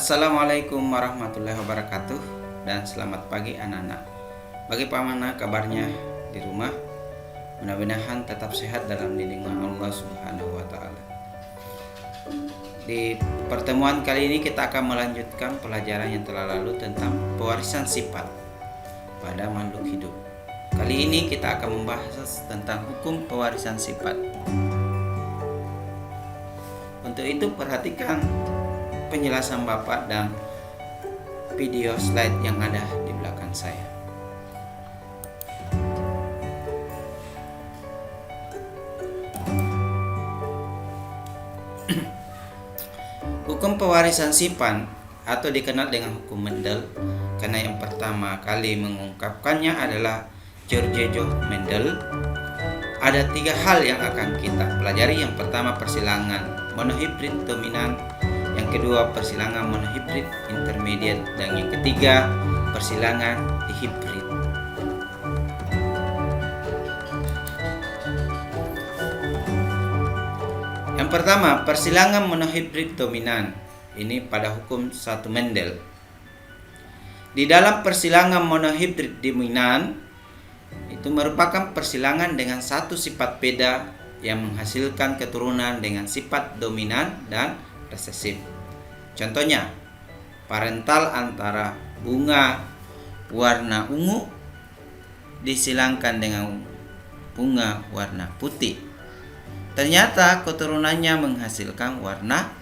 Assalamualaikum warahmatullahi wabarakatuh dan selamat pagi anak-anak. Bagaimana kabarnya di rumah? Mudah-mudahan tetap sehat dalam lindungan Allah Subhanahu wa taala. Di pertemuan kali ini kita akan melanjutkan pelajaran yang telah lalu tentang pewarisan sifat pada makhluk hidup. Kali ini kita akan membahas tentang hukum pewarisan sifat. Untuk itu perhatikan penjelasan Bapak dan video slide yang ada di belakang saya. Hukum pewarisan sifat atau dikenal dengan hukum Mendel karena yang pertama kali mengungkapkannya adalah George Mendel. Ada 3 hal yang akan kita pelajari. Yang pertama persilangan monohibrid dominan, yang kedua persilangan monohibrid intermediate, dan yang ketiga persilangan dihibrid. Yang pertama persilangan monohibrid dominan. Ini pada hukum 1 Mendel. Di dalam persilangan monohibrid dominan itu merupakan persilangan dengan satu sifat beda yang menghasilkan keturunan dengan sifat dominan dan resesif. Contohnya, parental antara bunga warna ungu disilangkan dengan bunga warna putih. Ternyata keturunannya menghasilkan warna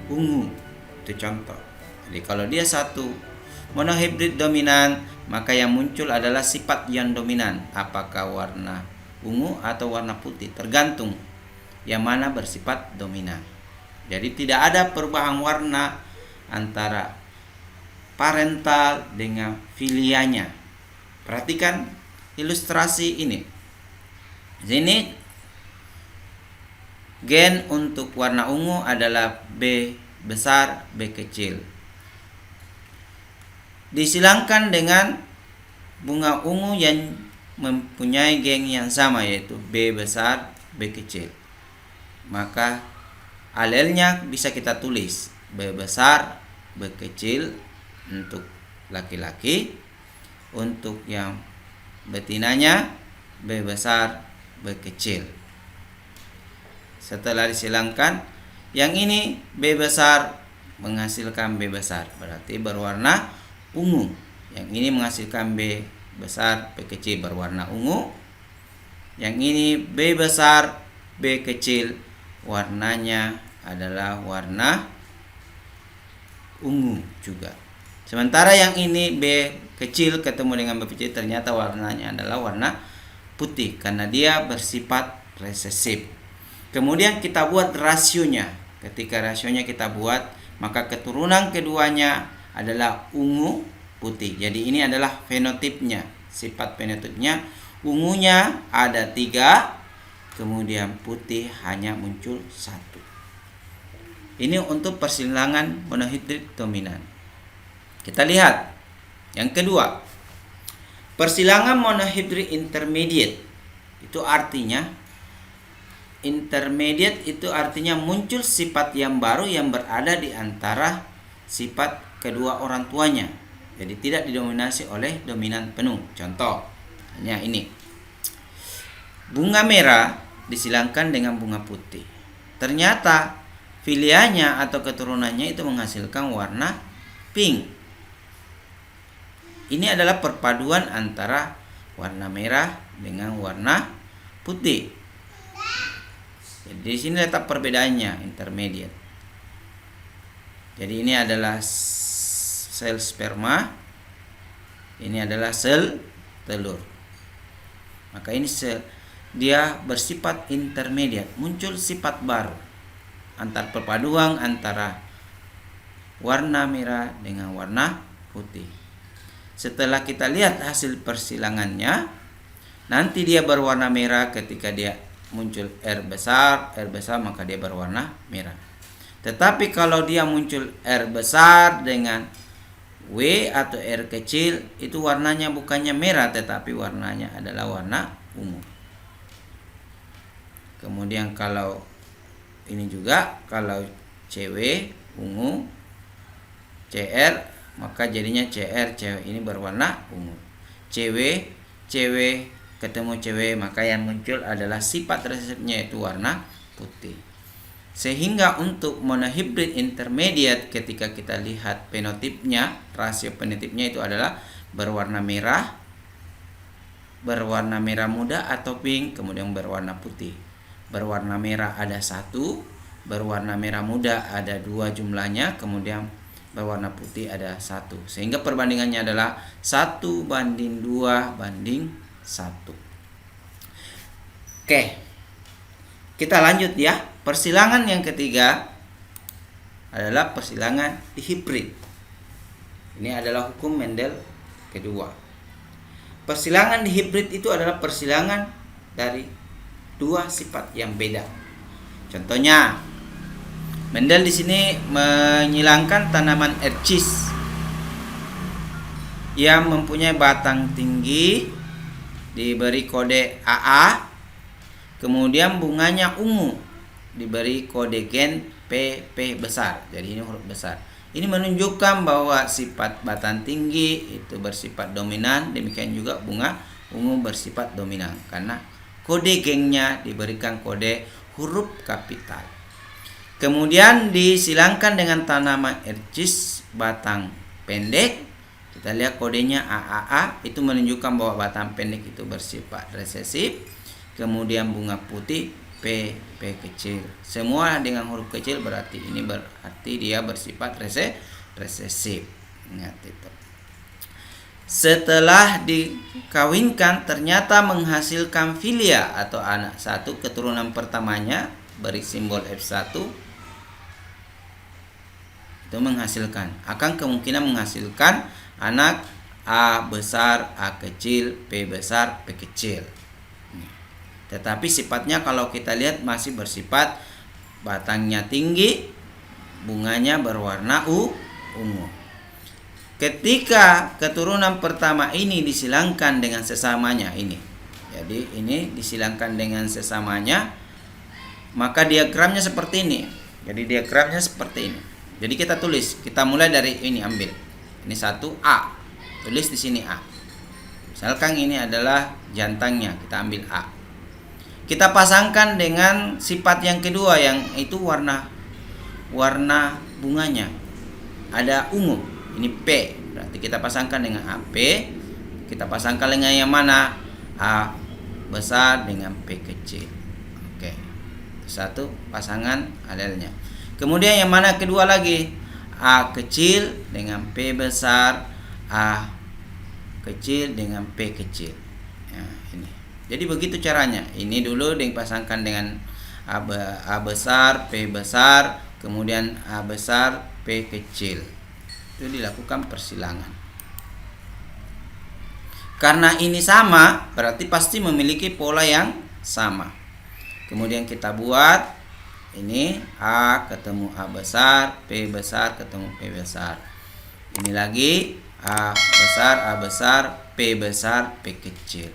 ungu. Itu contoh. Jadi kalau dia satu monohibrid dominan, maka yang muncul adalah sifat yang dominan, apakah warna ungu atau warna putih, tergantung yang mana bersifat dominan. Jadi tidak ada perubahan warna antara parental dengan filianya. Perhatikan ilustrasi ini. Ini gen untuk warna ungu adalah B besar, B kecil. Disilangkan dengan bunga ungu yang mempunyai gen yang sama, yaitu B besar, B kecil. Maka alelnya bisa kita tulis B besar, B kecil untuk laki-laki. Untuk yang betinanya B besar, B kecil. Setelah disilangkan, yang ini B besar menghasilkan B besar, berarti berwarna ungu. Yang ini menghasilkan B besar, B kecil berwarna ungu. Yang ini B besar, B kecil warnanya adalah warna ungu juga. Sementara yang ini B kecil ketemu dengan B kecil, ternyata warnanya adalah warna putih karena dia bersifat resesif. Kemudian kita buat rasionya. Ketika rasionya kita buat, maka keturunan keduanya adalah ungu putih. Jadi ini adalah fenotipnya, sifat fenotipnya. Ungunya ada 3, kemudian putih hanya muncul 1. Ini untuk persilangan monohibrid dominan. Kita lihat yang kedua, persilangan monohibrid intermediate. Itu artinya intermediate itu artinya muncul sifat yang baru yang berada di antara sifat kedua orang tuanya. Jadi tidak didominasi oleh dominan penuh. Contohnya ini. Bunga merah disilangkan dengan bunga putih. Ternyata filianya atau keturunannya itu menghasilkan warna pink. Ini adalah perpaduan antara warna merah dengan warna putih. Jadi di sini letak perbedaannya, intermediate. Jadi ini adalah sel sperma, ini adalah sel telur. Maka ini dia bersifat intermediate, muncul sifat baru antar perpaduan antara warna merah dengan warna putih. Setelah kita lihat hasil persilangannya, nanti dia berwarna merah ketika dia muncul R besar maka dia berwarna merah. Tetapi kalau dia muncul R besar dengan W atau R kecil, itu warnanya bukannya merah tetapi warnanya adalah warna ungu. Kemudian kalau ini juga, kalau cewek ungu, CR, maka jadinya CR, cewek ini berwarna ungu. Cewek ketemu cewek, maka yang muncul adalah sifat resesifnya yaitu warna putih. Sehingga untuk monohibrid intermediate ketika kita lihat fenotipnya, rasio fenotipnya itu adalah berwarna merah muda atau pink, kemudian berwarna putih. Berwarna merah ada 1, berwarna merah muda ada 2 jumlahnya, kemudian berwarna putih ada 1. Sehingga perbandingannya adalah 1:2:1. Oke. Kita lanjut ya. Persilangan yang ketiga adalah persilangan dihibrid. Ini adalah hukum Mendel kedua. Persilangan dihibrid itu adalah persilangan dari dua sifat yang beda. Contohnya, Mendel di sini menyilangkan tanaman ercis yang mempunyai batang tinggi, diberi kode AA, kemudian bunganya ungu, diberi kode gen PP besar. Jadi ini huruf besar. Ini menunjukkan bahwa sifat batang tinggi itu bersifat dominan, demikian juga bunga ungu bersifat dominan karena kode gengnya diberikan kode huruf kapital. Kemudian disilangkan dengan tanaman ercis batang pendek. Kita lihat kodenya AAA, itu menunjukkan bahwa batang pendek itu bersifat resesif. Kemudian bunga putih P kecil. Semua dengan huruf kecil berarti ini berarti dia bersifat resesif. Ingat itu. Setelah dikawinkan ternyata menghasilkan filia atau anak satu, keturunan pertamanya beri simbol F1 itu menghasilkan, akan kemungkinan menghasilkan anak A besar, A kecil, P besar, P kecil. Tetapi sifatnya kalau kita lihat masih bersifat batangnya tinggi, bunganya berwarna ungu. Ketika keturunan pertama ini disilangkan dengan sesamanya ini. Jadi ini disilangkan dengan sesamanya, maka diagramnya seperti ini. Jadi diagramnya seperti ini. Jadi kita tulis, kita mulai dari ini, ambil. Ini 1A. Tulis di sini A. Misalkan ini adalah jantangnya, kita ambil A. Kita pasangkan dengan sifat yang kedua yang itu warna bunganya. Ada ungu. Ini P. Berarti kita pasangkan dengan AP. Kita pasangkan dengan yang mana? A besar dengan P kecil. Oke. Satu pasangan alelnya. Kemudian yang mana kedua lagi? A kecil dengan P besar, A kecil dengan P kecil. Ya, ini. Jadi begitu caranya. Ini dulu dipasangkan dengan A besar, P besar, kemudian A besar, P kecil. Itu dilakukan persilangan. Karena ini sama, berarti pasti memiliki pola yang sama. Kemudian kita buat ini A ketemu A besar, P besar ketemu P besar. Ini lagi A besar, P besar, P kecil.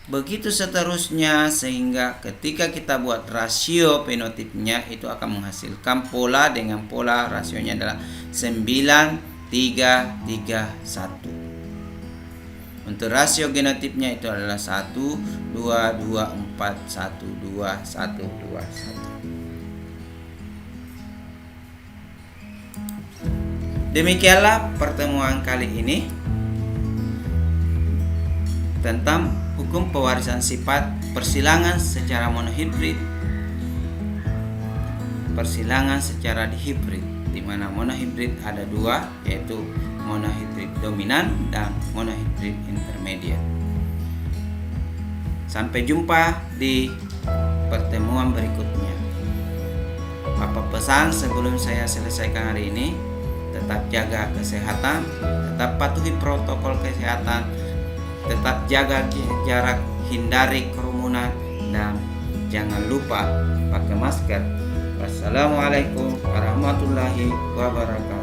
Begitu seterusnya sehingga ketika kita buat rasio fenotipnya itu akan menghasilkan pola dengan pola rasionya adalah 9:3:3:1. Untuk rasio genotipnya itu adalah 1:2:2:4:1:2:1:2:1. Demikianlah pertemuan kali ini tentang hukum pewarisan sifat, persilangan secara monohibrid, persilangan secara dihibrid, di mana monohibrid ada dua, yaitu monohibrid dominan dan monohibrid intermediate. Sampai jumpa di pertemuan berikutnya. Apa pesan sebelum saya selesaikan hari ini? Tetap jaga kesehatan, tetap patuhi protokol kesehatan, tetap jaga jarak, hindari kerumunan, dan jangan lupa pakai masker. Wassalamualaikum warahmatullahi wabarakatuh.